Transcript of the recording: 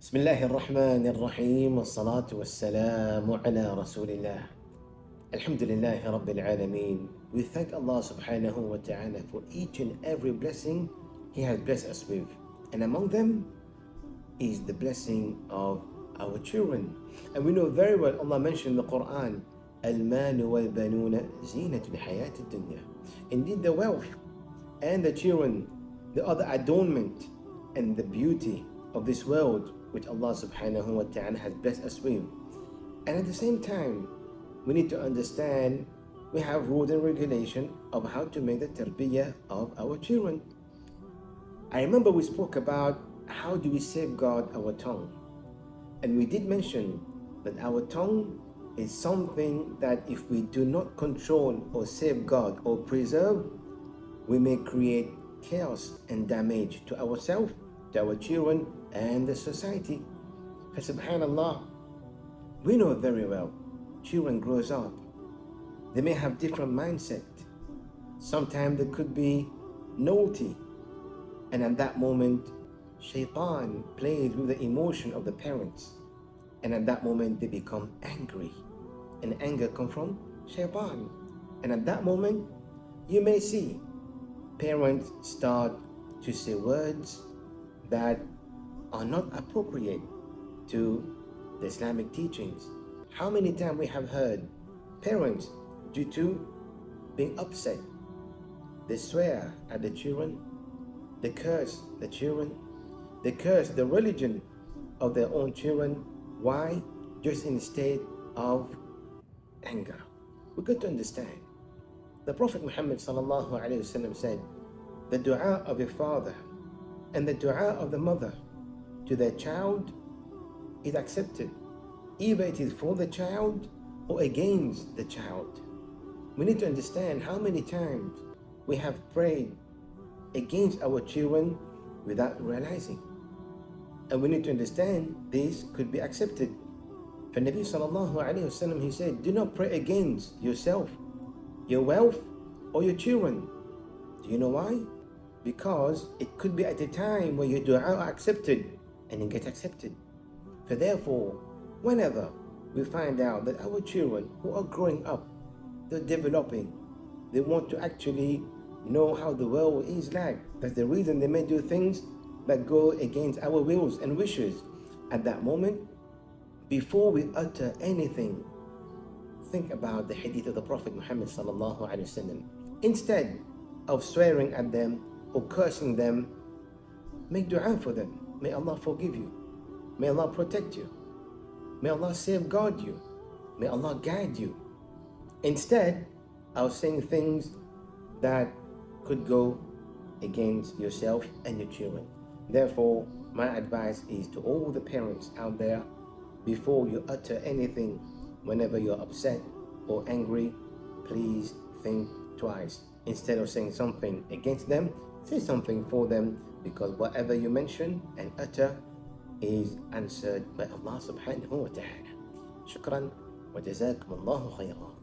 بسم الله الرحمن الرحيم والصلاة والسلام على رسول الله. Alhamdulillah Rabbil Alameen. We thank Allah subhanahu wa ta'ala for each and every blessing He has blessed us with. And among them is the blessing of our children. And we know very well Allah mentioned in the Quran, Al-Mal wal-Banuna zinatul hayat ad-dunya. Indeed, the wealth and the children, the other adornment and the beauty of this world which Allah subhanahu wa ta'ala has blessed us with. And at the same time, we need to understand we have rules and regulation of how to make the tarbiyah of our children. I remember we spoke about how do we safeguard our tongue. And we did mention that our tongue is something that if we do not control or safeguard or preserve, we may create chaos and damage to ourselves, to our children, and the society. For subhanallah, we know very well, children grows up. They may have different mindset. Sometimes they could be naughty. And at that moment, shaitan plays with the emotion of the parents. And at that moment, they become angry. And anger comes from shaitan. And at that moment, you may see parents start to say words that are not appropriate to the Islamic teachings. How many times we have heard parents, due to being upset, they swear at the children, they curse the children, they curse the religion of their own children. Why? Just in a state of anger. We got to understand. The Prophet Muhammad sallallahu alaihi wasallam said, the dua of a father and the dua of the mother to their child is accepted, either it is for the child or against the child. We need to understand how many times we have prayed against our children without realizing. And we need to understand this could be accepted. For Nabi sallallahu alayhi wasallam, he said, do not pray against yourself, your wealth, or your children. Do you know why? Because it could be at a time where your dua are accepted and it gets accepted. For therefore, whenever we find out that our children who are growing up, they're developing, they want to actually know how the world is like. That's the reason they may do things that go against our wills and wishes. At that moment, before we utter anything, think about the hadith of the Prophet Muhammad sallallahu alaihi wasallam. Instead of swearing at them or cursing them, make dua for them. May Allah forgive you. May Allah protect you. May Allah safeguard you. May Allah guide you. Instead of saying things that could go against yourself and your children. Therefore, my advice is to all the parents out there, before you utter anything, whenever you're upset or angry, please think twice. Instead of saying something against them, say something for them, because whatever you mention and utter is answered by Allah subhanahu wa ta'ala. Shukran wa jazakum Allahu khayran.